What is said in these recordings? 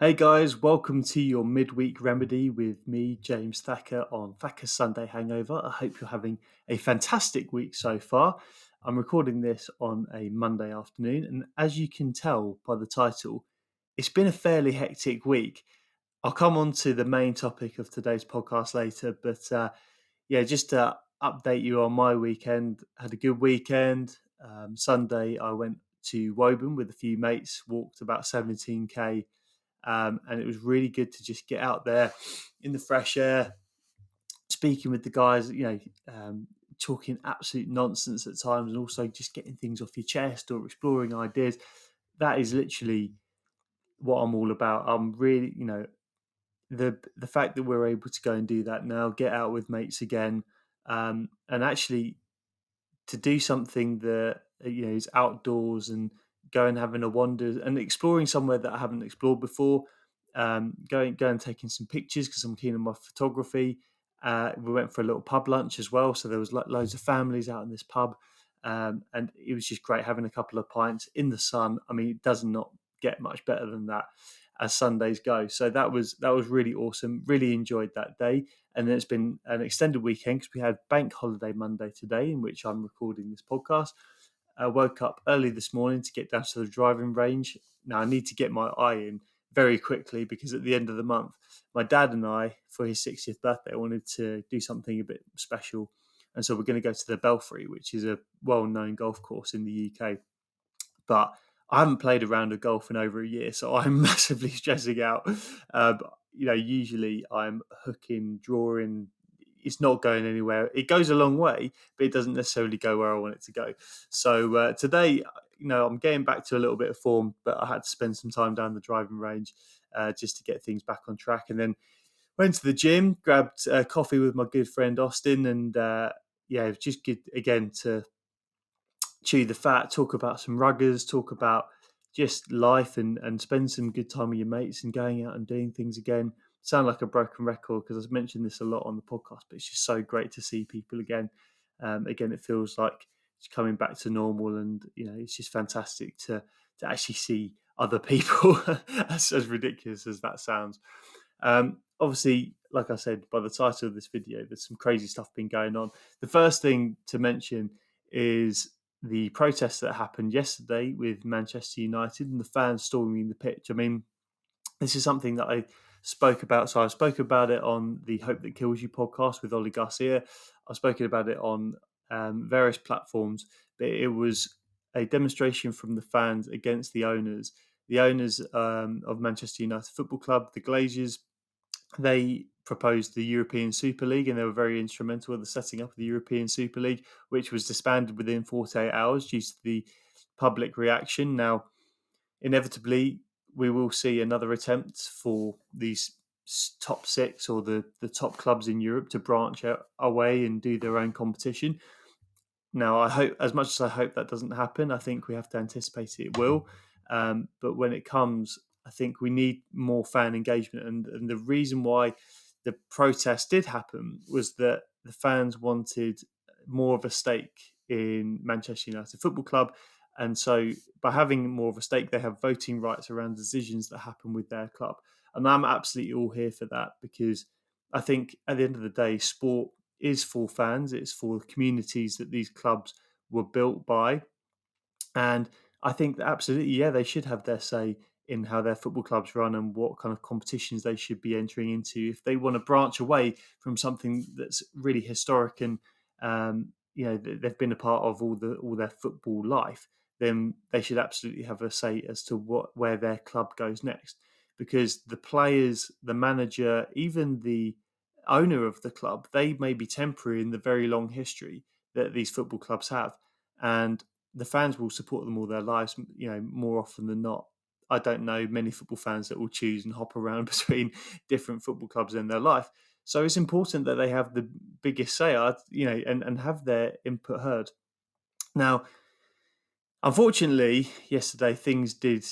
Hey guys, welcome to your midweek remedy with me, James Thacker, on Thacker's Sunday Hangover. I hope you're having a fantastic week so far. I'm recording this on a Monday afternoon, and as you can tell by the title, it's been a fairly hectic week. I'll come on to the main topic of today's podcast later, but yeah, just to update you on my weekend, had a good weekend. Sunday, I went to Woburn with a few mates, walked about 17k, and it was really good to just get out there in the fresh air, speaking with the guys, talking absolute nonsense at times, and also just getting things off your chest or exploring ideas. That is literally what I'm all about. I'm really, the fact that we're able to go and do that now, get out with mates again, and actually to do something that is outdoors and go and having a wander and exploring somewhere that I haven't explored before. Go and taking some pictures because I'm keen on my photography. We went for a little pub lunch as well, so there was loads of families out in this pub, and it was just great having a couple of pints in the sun. I mean, it does not get much better than that as Sundays go. So that was really awesome. Really enjoyed that day. And then it's been an extended weekend because we had Bank Holiday Monday today, in which I'm recording this podcast. I woke up early this morning to get down to the driving range. Now I need to get my eye in very quickly because at the end of the month, my dad and I, for his 60th birthday, wanted to do something a bit special. And so we're going to go to the Belfry, which is a well-known golf course in the UK. But I haven't played a round of golf in over a year, so I'm massively stressing out. Usually I'm hooking, drawing. It's not going anywhere. It goes a long way, but it doesn't necessarily go where I want it to go. So today, I'm getting back to a little bit of form, but I had to spend some time down the driving range just to get things back on track. And then went to the gym, grabbed coffee with my good friend Austin, and it was just good again to chew the fat, talk about some ruggers, talk about just life and spend some good time with your mates and going out and doing things again. Sound like a broken record because I've mentioned this a lot on the podcast, but it's just so great to see people again. Again, it feels like it's coming back to normal, and it's just fantastic to actually see other people. as ridiculous as that sounds. Obviously, like I said, by the title of this video, there's some crazy stuff been going on. The first thing to mention is the protest that happened yesterday with Manchester United and the fans storming the pitch. I mean, this is something that I spoke about. So I spoke about it on the Hope That Kills You podcast with Oli Garcia. I've spoken about it on various platforms, but it was a demonstration from the fans against the owners. The owners of Manchester United Football Club, the Glazers, they proposed the European Super League, and they were very instrumental in the setting up of the European Super League, which was disbanded within 48 hours due to the public reaction. Now, inevitably, we will see another attempt for these top six or the top clubs in Europe to branch out away and do their own competition. Now, I hope, as much as I hope that doesn't happen, I think we have to anticipate it will. But when it comes, I think we need more fan engagement. And the reason why the protest did happen was that the fans wanted more of a stake in Manchester United Football Club. And so by having more of a stake, they have voting rights around decisions that happen with their club. And I'm absolutely all here for that because I think at the end of the day, sport is for fans. It's for the communities that these clubs were built by. And I think that absolutely, yeah, they should have their say in how their football clubs run and what kind of competitions they should be entering into. If they want to branch away from something that's really historic and they've been a part of all their football life, then they should absolutely have a say as to where their club goes next. Because the players, the manager, even the owner of the club, they may be temporary in the very long history that these football clubs have, and the fans will support them all their lives. More often than not, I don't know many football fans that will choose and hop around between different football clubs in their life. So it's important that they have the biggest say, and have their input heard. Now, unfortunately, yesterday things did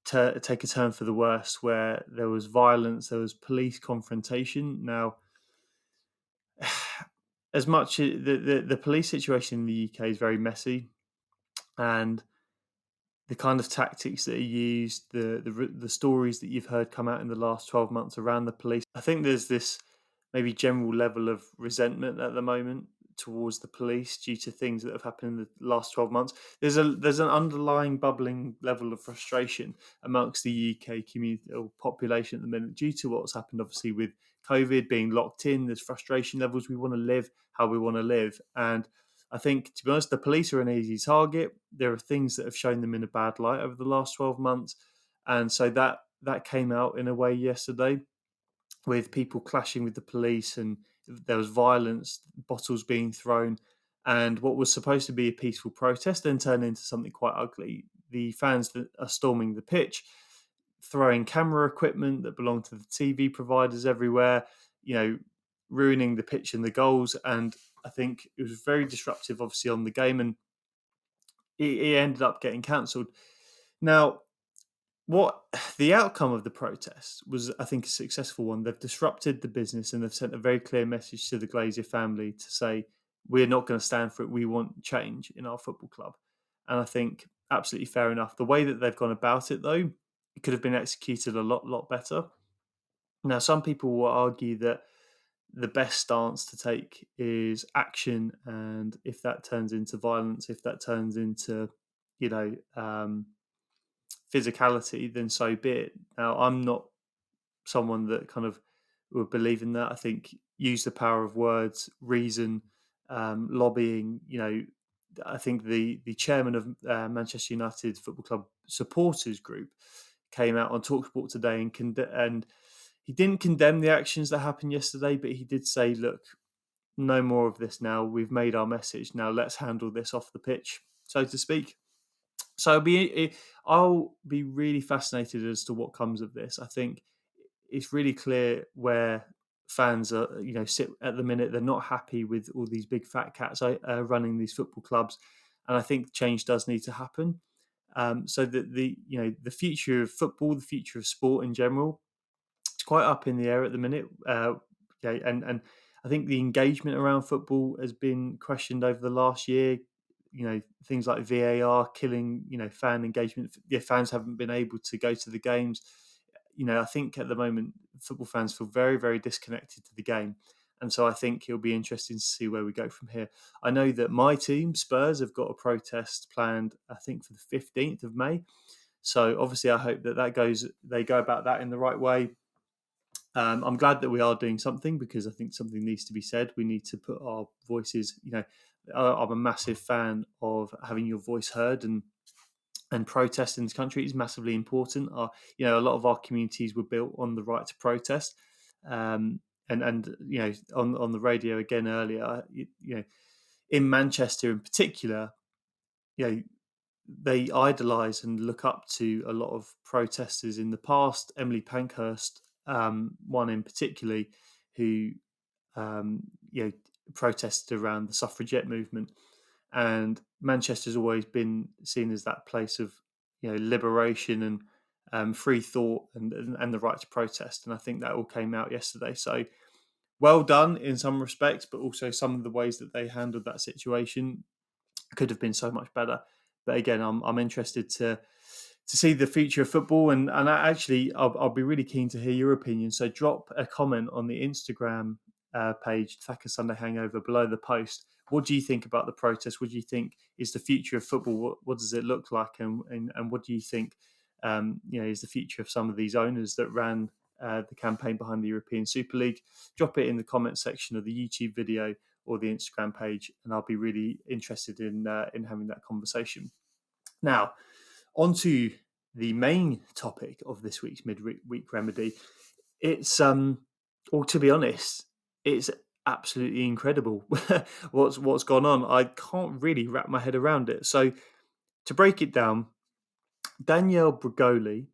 take a turn for the worse, where there was violence, there was police confrontation. Now, as much the police situation in the UK is very messy, and the kind of tactics that are used, the stories that you've heard come out in the last 12 months around the police. I think there's this maybe general level of resentment at the moment towards the police due to things that have happened in the last 12 months. There's an underlying bubbling level of frustration amongst the UK community or population at the minute due to what's happened, obviously, with COVID being locked in. There's frustration levels. We want to live how we want to live. And I think, to be honest, the police are an easy target. There are things that have shown them in a bad light over the last 12 months. And so that came out in a way yesterday with people clashing with the police, and there was violence, bottles being thrown, and what was supposed to be a peaceful protest then turned into something quite ugly. The fans that are storming the pitch, throwing camera equipment that belonged to the TV providers everywhere, ruining the pitch and the goals. And I think it was very disruptive, obviously, on the game, and it ended up getting cancelled. Now, what the outcome of the protest was, I think, a successful one. They've disrupted the business and they've sent a very clear message to the Glazer family to say, we're not going to stand for it. We want change in our football club. And I think absolutely fair enough. The way that they've gone about it, though, it could have been executed a lot better. Now, some people will argue that the best stance to take is action, and if that turns into violence, if that turns into, you know, physicality, then so be it. Now, I'm not someone that kind of would believe in that. I think use the power of words, reason, lobbying. I think the chairman of Manchester United Football Club supporters group came out on Talksport today and he didn't condemn the actions that happened yesterday, but he did say, look, no more of this now. We've made our message. Now let's handle this off the pitch, so to speak. So I'll be really fascinated as to what comes of this. I think it's really clear where fans are, sit at the minute. They're not happy with all these big fat cats running these football clubs, and I think change does need to happen. So that the future of football, the future of sport in general, it's quite up in the air at the minute. And I think the engagement around football has been questioned over the last year. Things like VAR killing, fan engagement. Fans haven't been able to go to the games. I think at the moment football fans feel very, very disconnected to the game. And so I think it'll be interesting to see where we go from here. I know that my team, Spurs, have got a protest planned, I think, for the 15th of May. So obviously I hope they go about that in the right way. I'm glad that we are doing something, because I think something needs to be said. We need to put our voices, I'm a massive fan of having your voice heard, and protest in this country is massively important. A lot of our communities were built on the right to protest. And on the radio again earlier, in Manchester in particular, they idolise and look up to a lot of protesters in the past. Emily Pankhurst, one in particularly, who protested around the suffragette movement. And Manchester's always been seen as that place of liberation and free thought and the right to protest. And I think that all came out yesterday. So well done in some respects, but also some of the ways that they handled that situation could have been so much better. But again, I'm interested to see the future of football, and I'll be really keen to hear your opinion. So drop a comment on the Instagram page, Thacker Sunday Hangover, below the post. What do you think about the protest? What do you think is the future of football? What does it look like, and what do you think is the future of some of these owners that ran the campaign behind the European Super League? Drop it in the comment section of the YouTube video or the Instagram page, and I'll be really interested in having that conversation. Now, on to the main topic of this week's midweek remedy. It's or to be honest, it's absolutely incredible what's gone on. I can't really wrap my head around it. So to break it down, Danielle Bregoli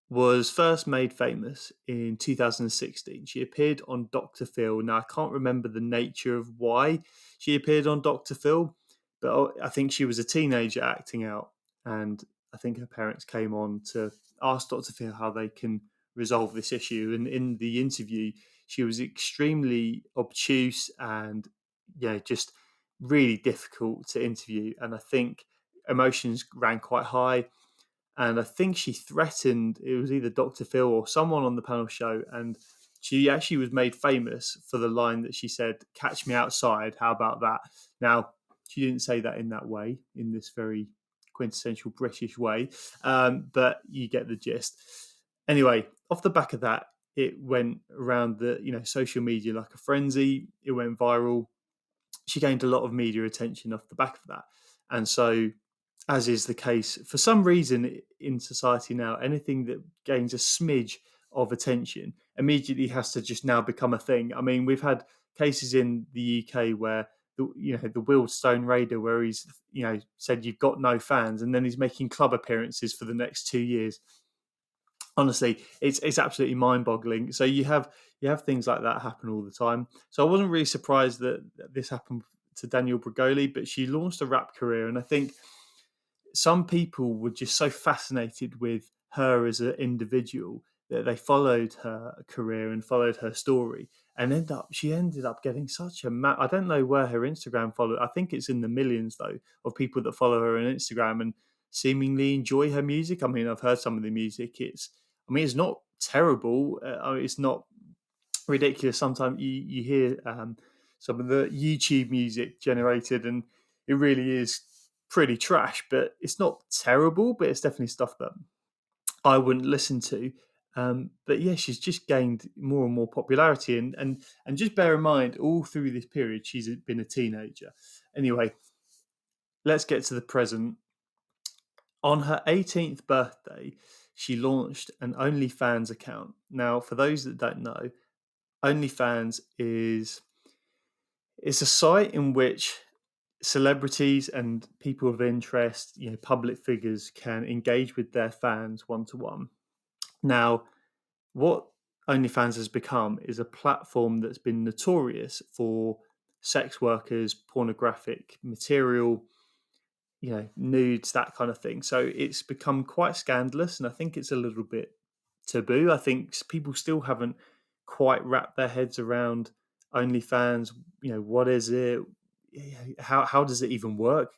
was first made famous in 2016. She appeared on Dr. Phil. Now, I can't remember the nature of why she appeared on Dr. Phil, but I think she was a teenager acting out, and I think her parents came on to ask Dr. Phil how they can resolve this issue. And in the interview, she was extremely obtuse and just really difficult to interview. And I think emotions ran quite high. And I think she threatened, it was either Dr. Phil or someone on the panel show, and she actually was made famous for the line that she said, "Catch me outside, how about that?" Now, she didn't say that in that way, in this very quintessential British way, but you get the gist. Anyway, off the back of that, it went around the social media like a frenzy. It went viral. She gained a lot of media attention off the back of that. And so, as is the case for some reason in society now, anything that gains a smidge of attention immediately has to just now become a thing. I mean, we've had cases in the UK where the Wildstone Raider, where he's said you've got no fans, and then he's making club appearances for the next 2 years. Honestly, it's absolutely mind-boggling. So you have things like that happen all the time. So I wasn't really surprised that this happened to Danielle Bregoli, but she launched a rap career, and I think some people were just so fascinated with her as an individual that they followed her career and followed her story, and she ended up getting such a I don't know where her Instagram follow. I think it's in the millions though of people that follow her on Instagram and seemingly enjoy her music. I mean, I've heard some of the music. It's not terrible. It's not ridiculous. Sometimes you hear some of the YouTube music generated, and it really is pretty trash, but it's not terrible, but it's definitely stuff that I wouldn't listen to. But yeah, she's just gained more and more popularity, and just bear in mind, all through this period, she's been a teenager. Anyway, let's get to the present. On her 18th birthday, she launched an OnlyFans account. Now, for those that don't know, OnlyFans it's a site in which celebrities and people of interest, public figures, can engage with their fans one to one. Now, what OnlyFans has become is a platform that's been notorious for sex workers, pornographic material, nudes, that kind of thing. So it's become quite scandalous, and I think it's a little bit taboo. I think people still haven't quite wrapped their heads around OnlyFans. What is it? How does it even work?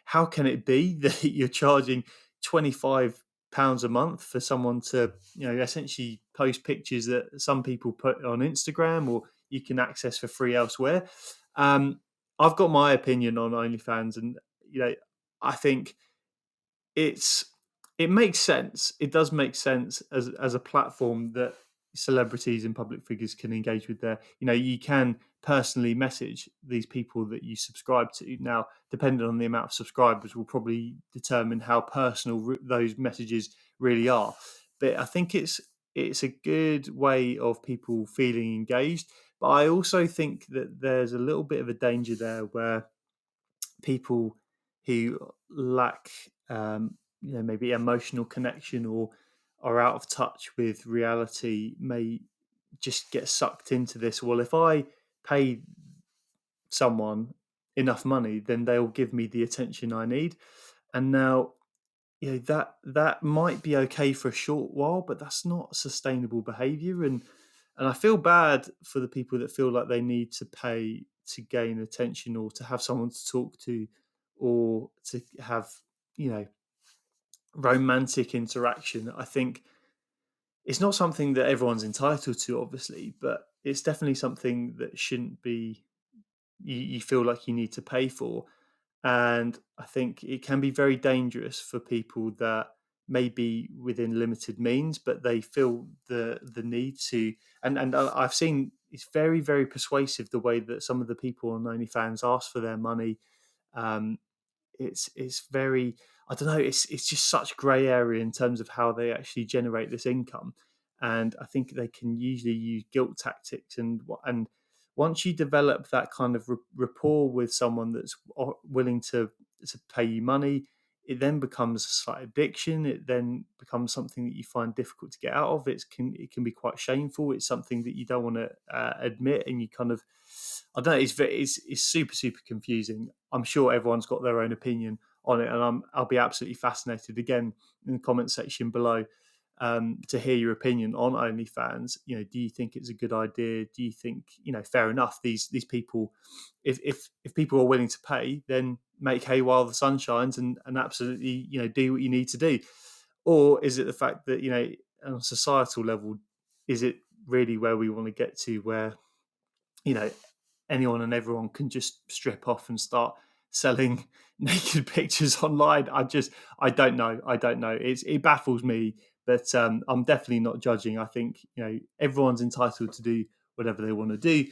How can it be that you're charging £25 a month for someone to, essentially post pictures that some people put on Instagram or you can access for free elsewhere? I've got my opinion on OnlyFans, and I think it makes sense. It does make sense as a platform that celebrities and public figures can engage with their, you can personally message these people that you subscribe to. Now, depending on the amount of subscribers will probably determine how personal those messages really are. But I think it's a good way of people feeling engaged. But I also think that there's a little bit of a danger there where people who lack maybe emotional connection or are out of touch with reality may just get sucked into this. Well, if I pay someone enough money, then they'll give me the attention I need. And now, that might be okay for a short while, but that's not sustainable behavior. And I feel bad for the people that feel like they need to pay to gain attention or to have someone to talk to or to have, romantic interaction. I think it's not something that everyone's entitled to, obviously, but it's definitely something that shouldn't be, you feel like you need to pay for. And I think it can be very dangerous for people that may be within limited means, but they feel the need to. And I've seen it's very, very persuasive the way that some of the people on OnlyFans ask for their money. Um, it's very, I don't know, it's just such grey area in terms of how they actually generate this income. And I think they can usually use guilt tactics, and once you develop that kind of rapport with someone that's willing to pay you money, it then becomes a slight addiction. It then becomes something that you find difficult to get out of. It can be quite shameful. It's something that you don't want to admit, and you kind of, I don't know. It's super, super confusing. I'm sure everyone's got their own opinion on it, and I'll be absolutely fascinated again in the comment section below to hear your opinion on OnlyFans. Do you think it's a good idea? Do you think, fair enough, these people, if people are willing to pay, then make hay while the sun shines, and absolutely, do what you need to do? Or is it the fact that, on a societal level, is it really where we want to get to, where, anyone and everyone can just strip off and start selling naked pictures online? I don't know. It baffles me, but I'm definitely not judging. I think, everyone's entitled to do whatever they want to do.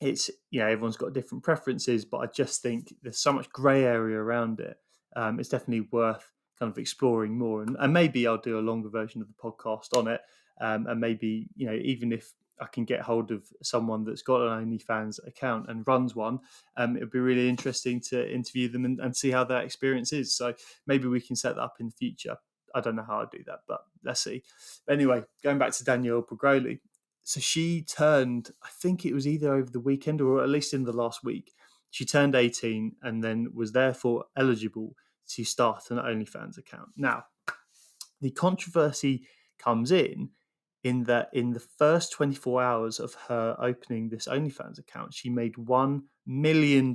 It's, everyone's got different preferences, but I just think there's so much grey area around it. It's definitely worth kind of exploring more, and maybe I'll do a longer version of the podcast on it. And maybe, even if I can get hold of someone that's got an OnlyFans account and runs one, it'd be really interesting to interview them and see how their experience is. So maybe we can set that up in the future. I don't know how I'd do that, but let's see. But anyway, going back to Danielle Bregoli. So she turned, I think it was either over the weekend or at least in the last week, she turned 18 and then was therefore eligible to start an OnlyFans account. Now, the controversy comes in that in the first 24 hours of her opening this OnlyFans account, she made $1 million.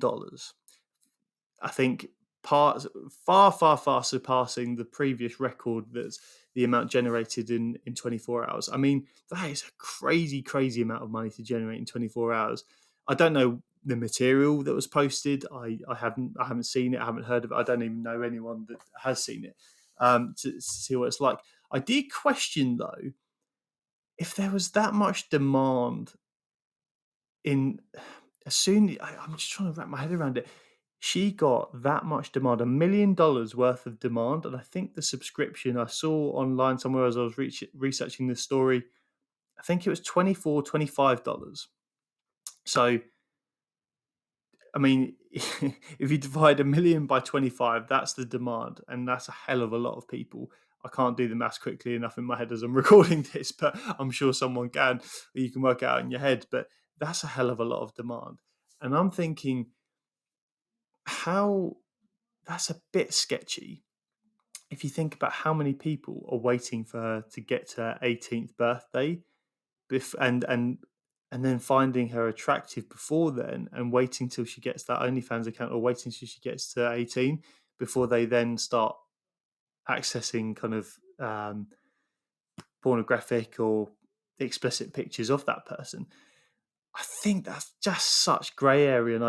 I think far, far surpassing the previous record that's the amount generated in 24 hours. I mean, that is a crazy amount of money to generate in 24 hours. I don't know the material that was posted. I haven't seen it. I haven't heard of it. I don't even know anyone that has seen it to see what it's like. I did question, though, if there was that much demand in I'm just trying to wrap my head around it. She got that much demand, $1 million worth of demand. And I think the subscription I saw online somewhere as I was researching this story, I think it was $24, $25. So, I mean, if you divide 1 million by 25, that's the demand. And that's a hell of a lot of people. I can't do the maths quickly enough in my head as I'm recording this, but I'm sure someone can, or you can work it out in your head. But that's a hell of a lot of demand. And I'm thinking, how that's a bit sketchy if you think about how many people are waiting for her to get to her 18th birthday, and then finding her attractive before then, and waiting till she gets that OnlyFans account, or waiting till she gets to 18 before they then start accessing kind of pornographic or explicit pictures of that person. I think that's just such grey area, and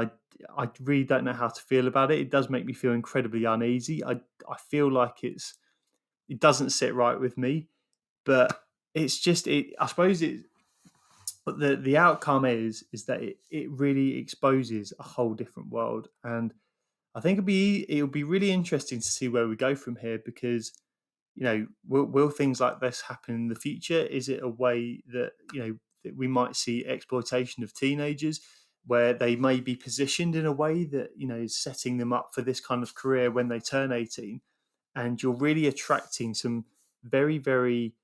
I really don't know how to feel about it. It does make me feel incredibly uneasy. I feel like it doesn't sit right with me, but it's just I suppose it. But the outcome is that it really exposes a whole different world, and I think it'll be really interesting to see where we go from here, because will things like this happen in the future? Is it a way that that we might see exploitation of teenagers, where they may be positioned in a way that is setting them up for this kind of career when they turn 18, and you're really attracting some very, very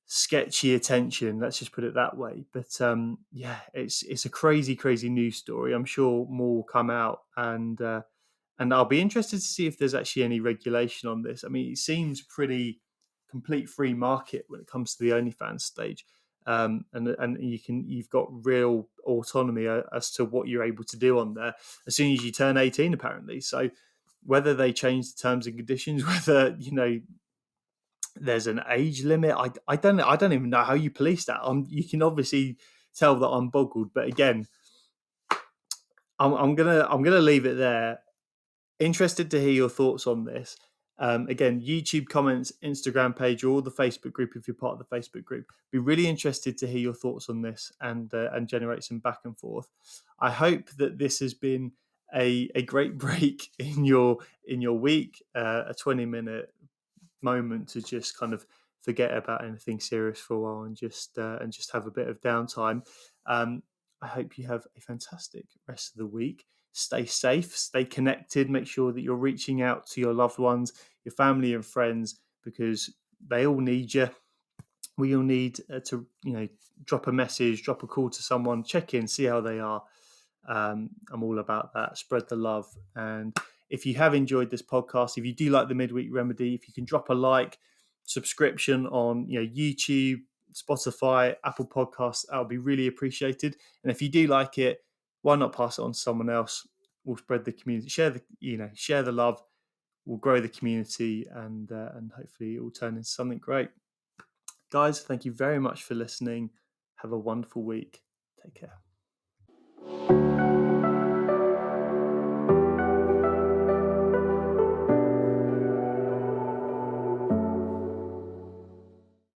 sketchy attention, let's just put it that way. But yeah, it's a crazy news story. I'm sure more will come out, and I'll be interested to see if there's actually any regulation on this. I mean, it seems pretty complete free market when it comes to the OnlyFans stage, and you've got real autonomy as to what you're able to do on there as soon as you turn 18, apparently. So whether they change the terms and conditions, whether there's an age limit, I don't know. I don't even know how you police that. You can obviously tell that I'm boggled, but again, I'm gonna leave it there. Interested to hear your thoughts on this. Again, YouTube comments, Instagram page, or the Facebook group if you're part of the Facebook group. Be really interested to hear your thoughts on this and generate some back and forth. I hope that this has been a great break in your week, a 20-minute moment to just kind of forget about anything serious for a while and just have a bit of downtime. I hope you have a fantastic rest of the week. Stay safe, stay connected, make sure that you're reaching out to your loved ones, your family and friends, because they all need you. We all need to, drop a message, drop a call to someone, check in, see how they are. I'm all about that. Spread the love. And if you have enjoyed this podcast, if you do like the Midweek Remedy, if you can drop a like, subscription on YouTube, Spotify, Apple Podcasts. That would be really appreciated. And if you do like it, why not pass it on to someone else? We'll spread the community, share the love. We'll grow the community, and hopefully it will turn into something great. Guys, thank you very much for listening. Have a wonderful week. Take care.